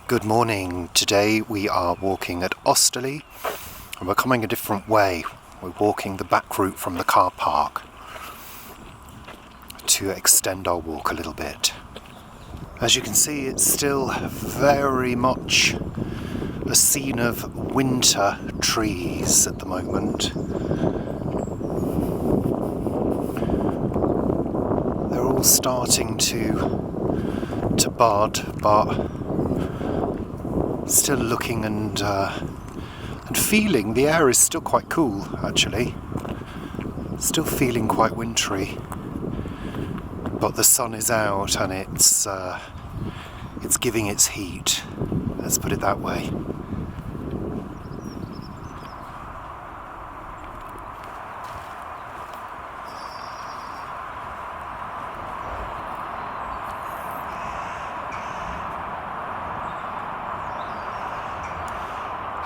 Good morning. Today we are walking at Osterley and we're coming a different way. We're walking the back route from the car park to extend our walk a little bit. As you can see, it's still very much a scene of winter trees at the moment. They're all starting to bud, but still looking and feeling. The air is still quite cool, actually. Still feeling quite wintry, but the sun is out and it's giving its heat. Let's put it that way.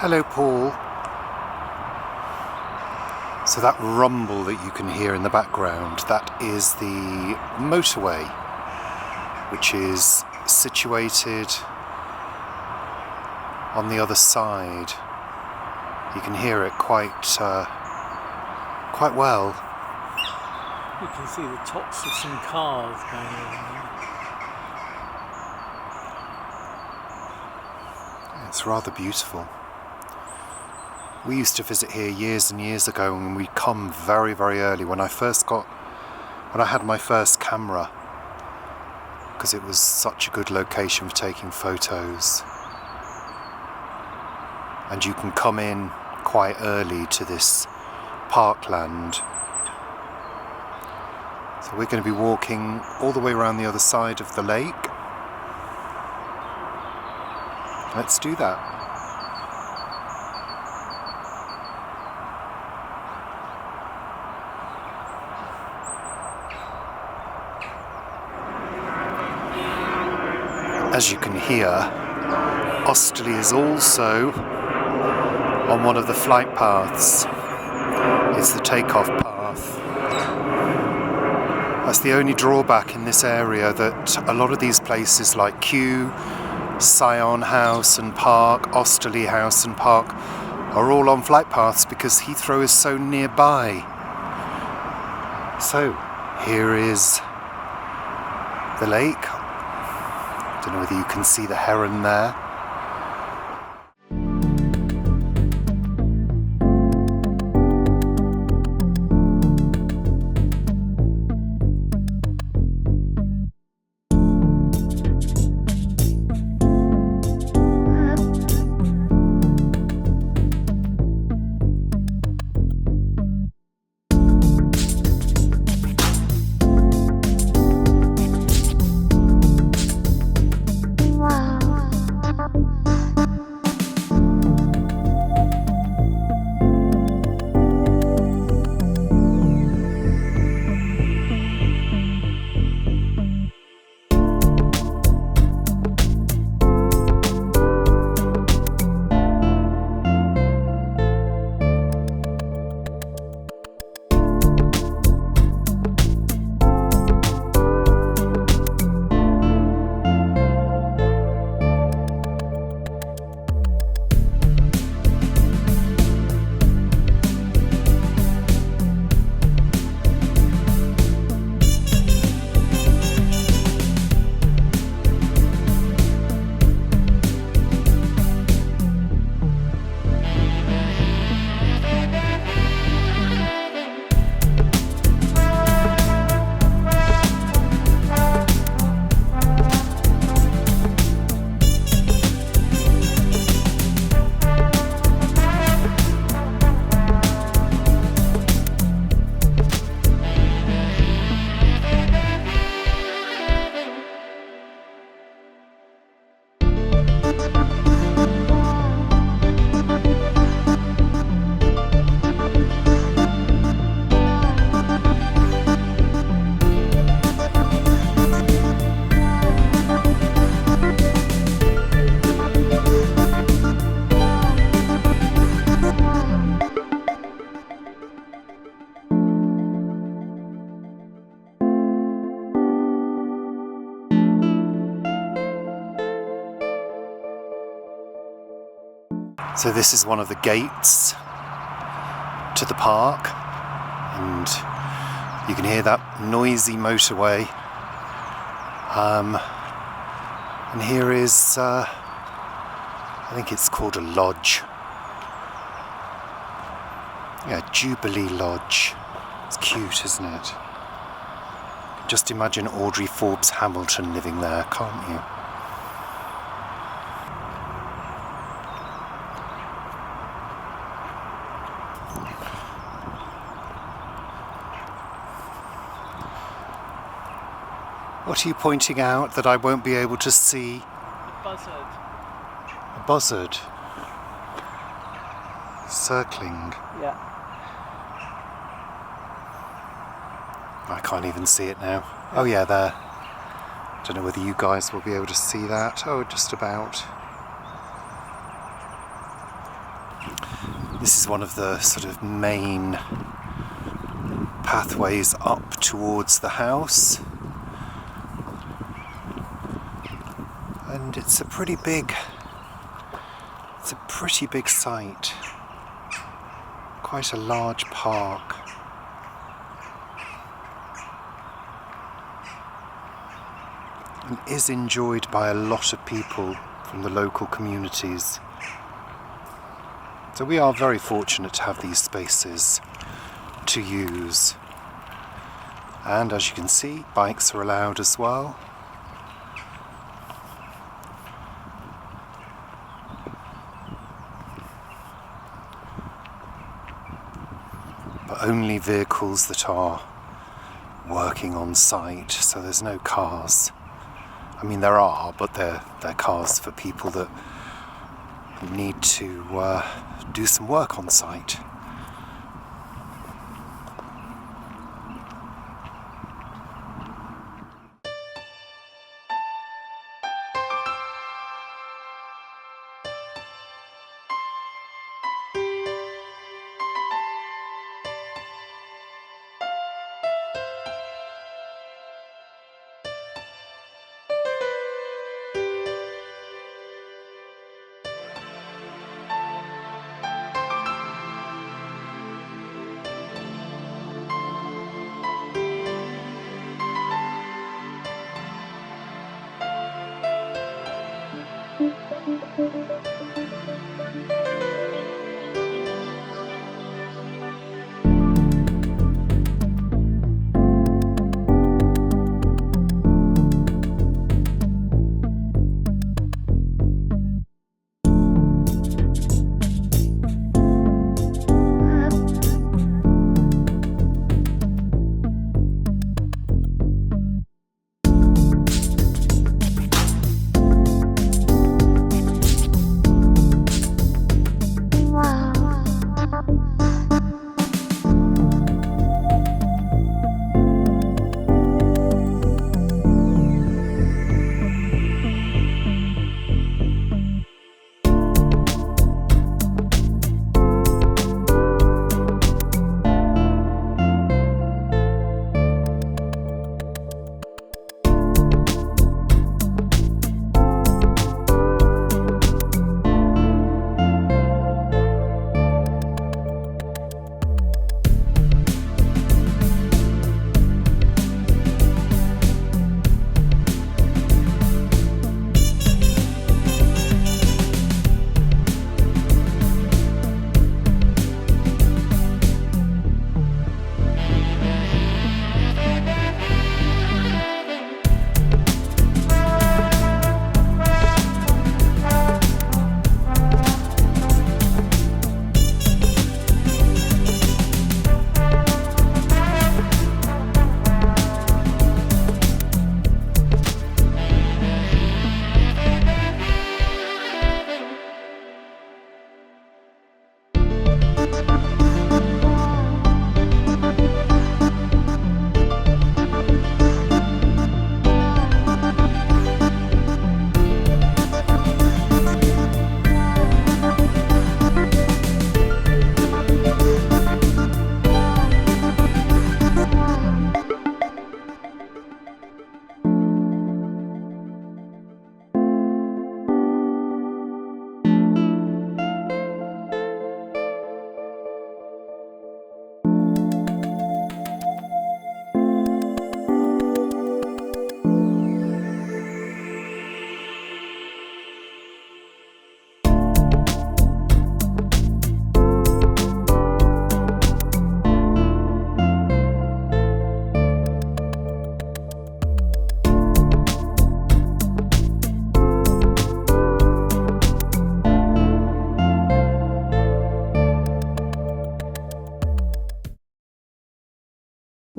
Hello, Paul. So that rumble that you can hear in the background, that is the motorway, which is situated on the other side. You can hear it quite well. You can see the tops of some cars going over there. It's rather beautiful. We used to visit here years and years ago, and we'd come very, very early when I had my first camera, because it was such a good location for taking photos. And you can come in quite early to this parkland. So we're going to be walking all the way around the other side of the lake. Let's do that. As you can hear, Osterley is also on one of the flight paths. It's the takeoff path. That's the only drawback in this area, that a lot of these places like Kew, Scion House and Park, Osterley House and Park are all on flight paths because Heathrow is so nearby. So here is the lake. I don't know whether you can see the heron there. So this is one of the gates to the park, and you can hear that noisy motorway. And here is, I think it's called a lodge. Yeah, Jubilee Lodge. It's cute, isn't it? Just imagine Audrey Forbes Hamilton living there, can't you? What are you pointing out that I won't be able to see? A buzzard. A buzzard. Circling. Yeah. I can't even see it now. Oh yeah, there. Don't know whether you guys will be able to see that. Oh, just about. This is one of the sort of main pathways up towards the house. And it's a pretty big site. Quite a large park. And is enjoyed by a lot of people from the local communities. So we are very fortunate to have these spaces to use. And as you can see, bikes are allowed as well. But only vehicles that are working on site, so there's no cars. I mean, there are, but they're cars for people that need to do some work on site.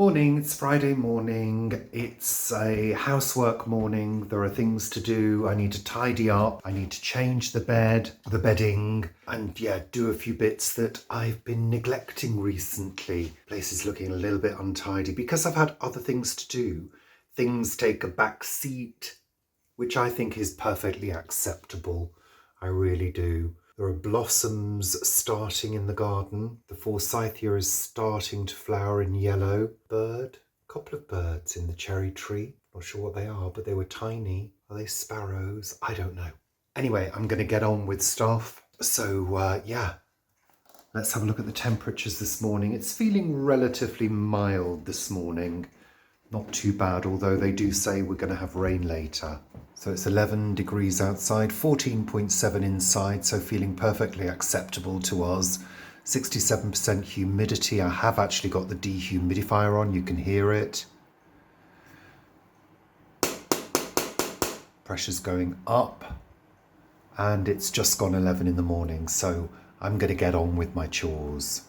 Morning, it's Friday morning. It's a housework morning. There are things to do. I need to tidy up. I need to change the bedding, and do a few bits that I've been neglecting recently. Place is looking a little bit untidy because I've had other things to do. Things take a back seat, which I think is perfectly acceptable. I really do. There are blossoms starting in the garden. The forsythia is starting to flower in yellow. A couple of birds in the cherry tree. Not sure what they are, but they were tiny. Are they sparrows? I don't know. Anyway, I'm going to get on with stuff. So, let's have a look at the temperatures this morning. It's feeling relatively mild this morning. Not too bad, although they do say we're going to have rain later. So it's 11 degrees outside, 14.7 inside, so feeling perfectly acceptable to us. 67% humidity. I have actually got the dehumidifier on, you can hear it. Pressure's going up, and it's just gone 11 in the morning, so I'm going to get on with my chores.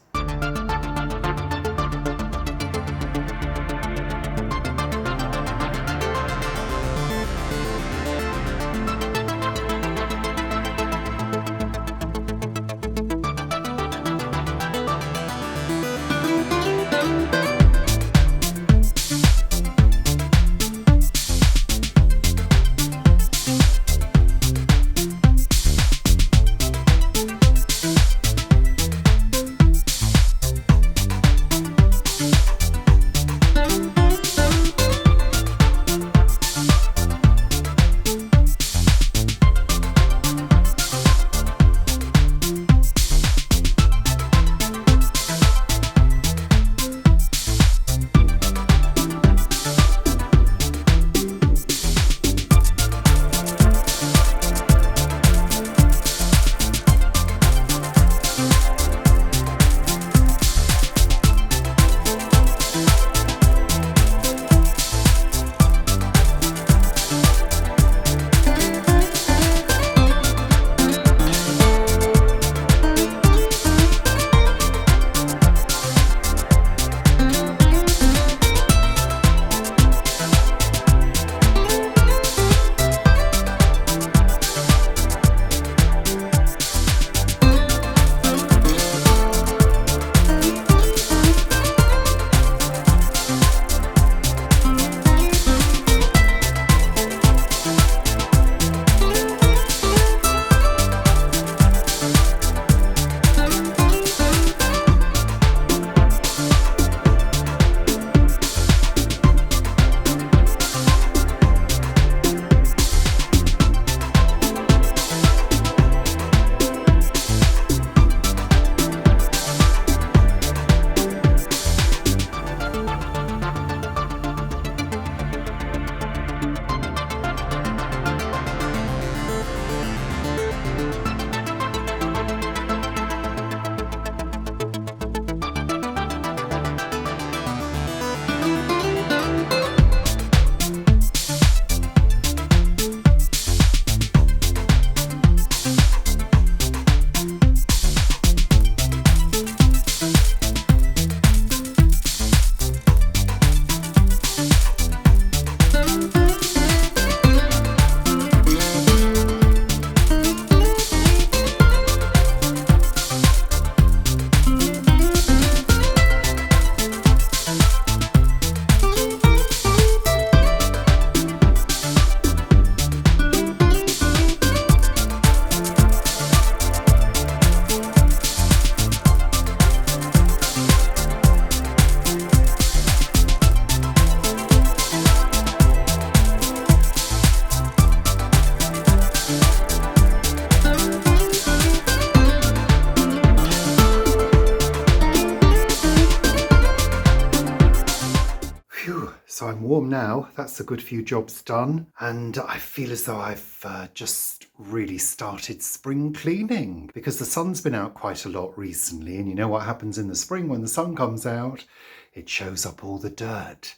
So I'm warm now, that's a good few jobs done, and I feel as though I've just really started spring cleaning because the sun's been out quite a lot recently, and you know what happens in the spring when the sun comes out? It shows up all the dirt.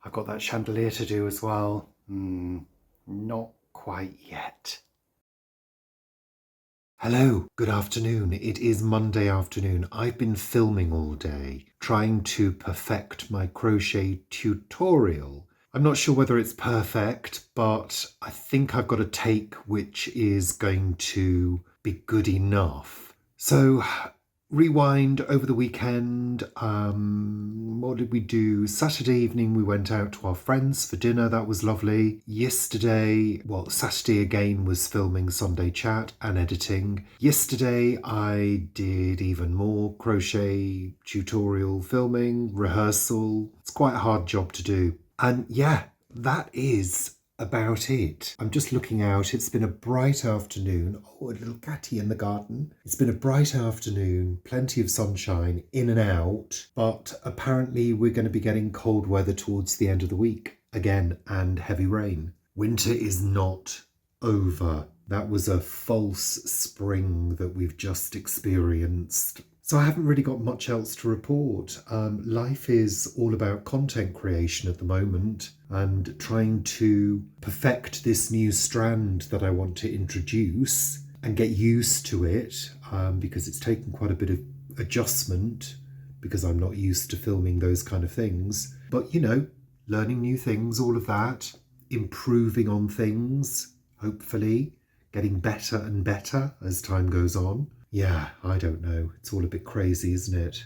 I've got that chandelier to do as well. Not quite yet. Hello, good afternoon. It is Monday afternoon. I've been filming all day, trying to perfect my crochet tutorial. I'm not sure whether it's perfect, but I think I've got a take which is going to be good enough. So, rewind over the weekend. What did we do? Saturday evening, we went out to our friends for dinner. That was lovely. Saturday again was filming Sunday chat and editing. Yesterday, I did even more crochet tutorial filming, rehearsal. It's quite a hard job to do. And yeah, that is about it. I'm just looking out. It's been a bright afternoon. Oh, a little catty in the garden. It's been a bright afternoon, plenty of sunshine in and out, but apparently we're going to be getting cold weather towards the end of the week again and heavy rain. Winter is not over. That was a false spring that we've just experienced. So I haven't really got much else to report. Life is all about content creation at the moment and trying to perfect this new strand that I want to introduce and get used to it because it's taken quite a bit of adjustment because I'm not used to filming those kind of things. But, learning new things, all of that, improving on things, hopefully, getting better and better as time goes on. Yeah, I don't know. It's all a bit crazy, isn't it?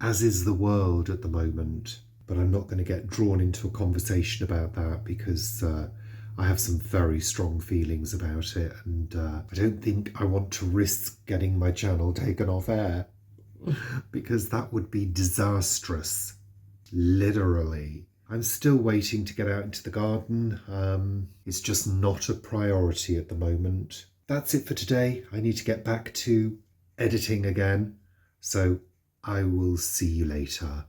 As is the world at the moment. But I'm not going to get drawn into a conversation about that because I have some very strong feelings about it. And I don't think I want to risk getting my channel taken off air because that would be disastrous. Literally. I'm still waiting to get out into the garden. It's just not a priority at the moment. That's it for today. I need to get back to editing again. So I will see you later.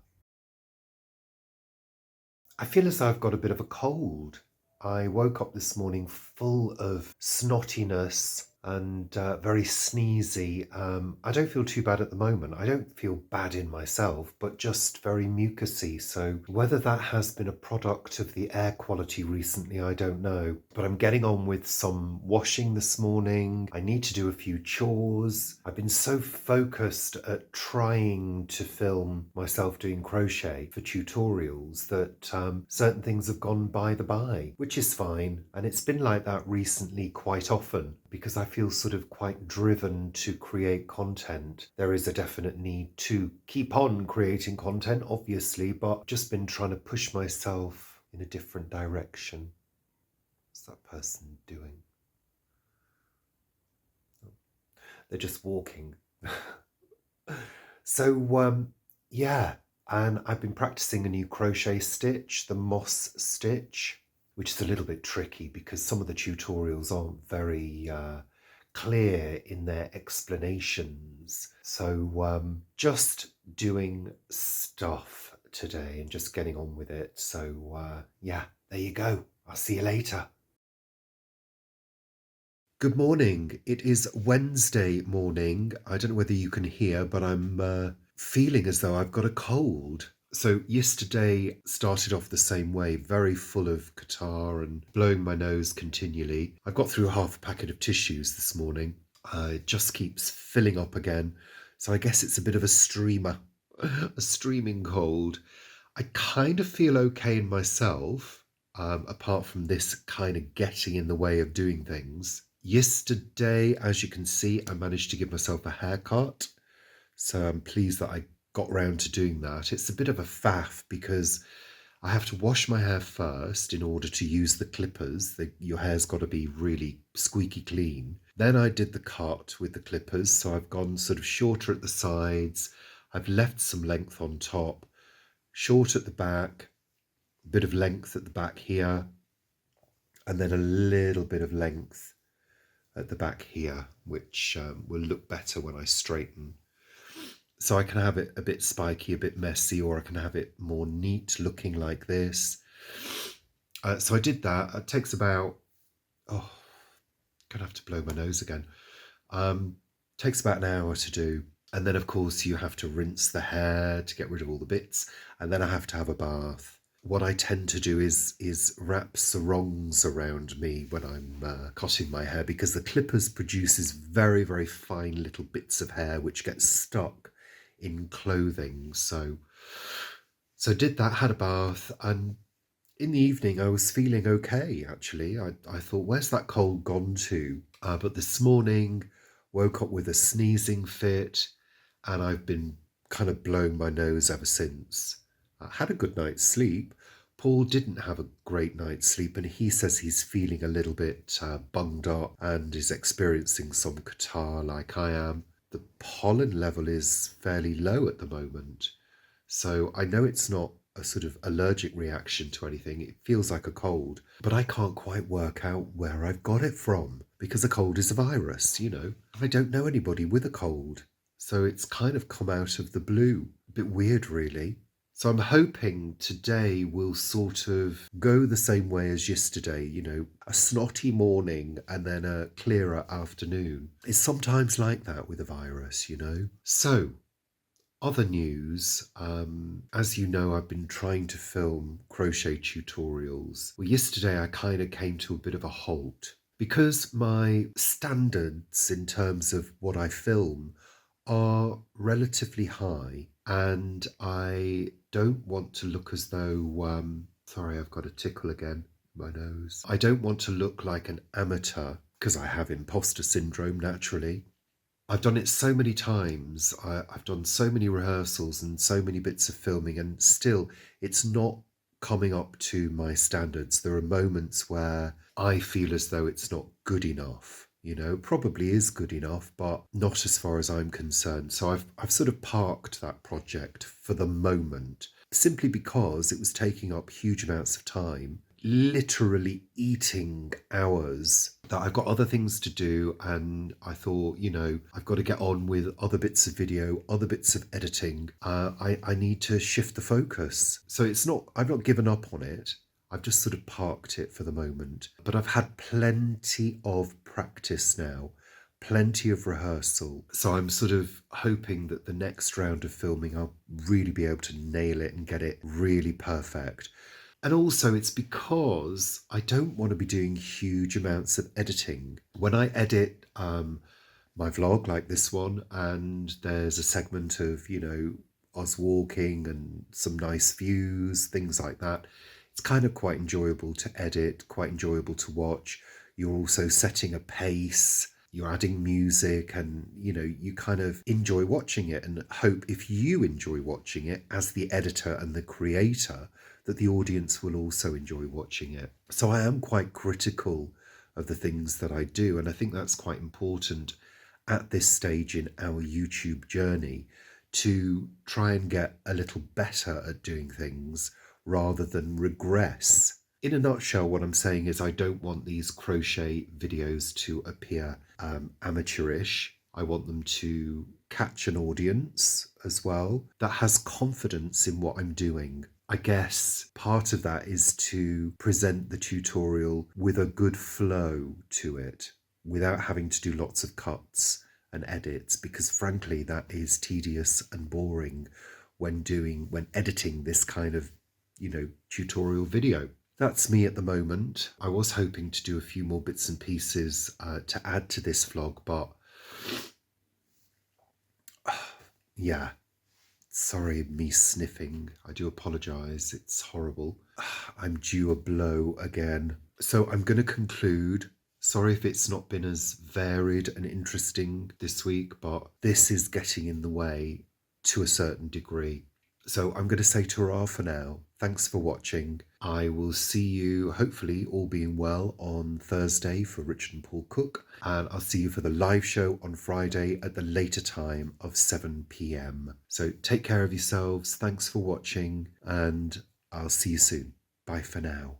I feel as though I've got a bit of a cold. I woke up this morning full of snottiness and very sneezy. I don't feel too bad at the moment. I don't feel bad in myself, but just very mucusy. So whether that has been a product of the air quality recently, I don't know. But I'm getting on with some washing this morning. I need to do a few chores. I've been so focused at trying to film myself doing crochet for tutorials that certain things have gone by the by, which is fine. And it's been like that recently quite often because I feel sort of quite driven to create content. There is a definite need to keep on creating content, obviously, but just been trying to push myself in a different direction. What's that person doing? Oh, they're just walking. So, yeah, and I've been practicing a new crochet stitch, the moss stitch, which is a little bit tricky because some of the tutorials aren't very clear in their explanations. So just doing stuff today and just getting on with it. So yeah, there you go. I'll see you later. Good morning. It is Wednesday morning. I don't know whether you can hear, but I'm feeling as though I've got a cold. So yesterday started off the same way, very full of catarrh and blowing my nose continually. I've got through half a packet of tissues this morning. It just keeps filling up again. So I guess it's a bit of a streamer, a streaming cold. I kind of feel okay in myself, apart from this kind of getting in the way of doing things. Yesterday, as you can see, I managed to give myself a haircut. So I'm pleased that I got round to doing that. It's a bit of a faff because I have to wash my hair first in order to use the clippers. Your hair's got to be really squeaky clean. Then I did the cut with the clippers. So I've gone sort of shorter at the sides. I've left some length on top, short at the back, a bit of length at the back here, and then a little bit of length at the back here, which will look better when I straighten. So I can have it a bit spiky, a bit messy, or I can have it more neat looking like this. So I did that. It takes about, gonna have to blow my nose again. Takes about an hour to do. And then of course you have to rinse the hair to get rid of all the bits. And then I have to have a bath. what I tend to do is wrap sarongs around me when I'm cutting my hair, because the clippers produces very, very fine little bits of hair which get stuck in clothing. So did that, had a bath, and in the evening I was feeling okay, actually. I thought, where's that cold gone to? But this morning, woke up with a sneezing fit, and I've been kind of blowing my nose ever since. I had a good night's sleep. Paul didn't have a great night's sleep, and he says he's feeling a little bit bunged up and is experiencing some catarrh like I am. The pollen level is fairly low at the moment. So I know it's not a sort of allergic reaction to anything. It feels like a cold, but I can't quite work out where I've got it from, because a cold is a virus, you know. I don't know anybody with a cold. So it's kind of come out of the blue. A bit weird, really. So I'm hoping today will sort of go the same way as yesterday, you know, a snotty morning and then a clearer afternoon. It's sometimes like that with a virus, you know. So other news, as you know, I've been trying to film crochet tutorials. Well, yesterday I kind of came to a bit of a halt because my standards in terms of what I film are relatively high, and I don't want to look as though, sorry, I've got a tickle again, my nose. I don't want to look like an amateur because I have imposter syndrome naturally. I've done it so many times. I've done so many rehearsals and so many bits of filming, and still it's not coming up to my standards. There are moments where I feel as though it's not good enough. You know, probably is good enough, but not as far as I'm concerned. So I've sort of parked that project for the moment, simply because it was taking up huge amounts of time, literally eating hours, that I've got other things to do. And I thought, you know, I've got to get on with other bits of video, other bits of editing. I need to shift the focus. So I've not given up on it. I've just sort of parked it for the moment. But I've had plenty of practice now, plenty of rehearsal. So I'm sort of hoping that the next round of filming, I'll really be able to nail it and get it really perfect. And also, it's because I don't want to be doing huge amounts of editing. When I edit my vlog like this one, and there's a segment of, you know, us walking and some nice views, things like that, it's kind of quite enjoyable to edit, quite enjoyable to watch. You're also setting a pace, you're adding music, and you know, you kind of enjoy watching it, and hope if you enjoy watching it as the editor and the creator, that the audience will also enjoy watching it. So I am quite critical of the things that I do, and I think that's quite important at this stage in our YouTube journey, to try and get a little better at doing things rather than regress. In a nutshell, what I'm saying is I don't want these crochet videos to appear amateurish. I want them to catch an audience as well that has confidence in what I'm doing. I guess part of that is to present the tutorial with a good flow to it without having to do lots of cuts and edits, because frankly that is tedious and boring when editing this kind of, you know, tutorial video. That's me at the moment. I was hoping to do a few more bits and pieces to add to this vlog, but yeah, sorry, me sniffing. I do apologise. It's horrible. I'm due a blow again. So I'm going to conclude. Sorry if it's not been as varied and interesting this week, but this is getting in the way to a certain degree. So I'm going to say ta-ra for now. Thanks for watching. I will see you, hopefully all being well, on Thursday for Richard and Paul Cook. And I'll see you for the live show on Friday at the later time of 7 p.m. So take care of yourselves. Thanks for watching, and I'll see you soon. Bye for now.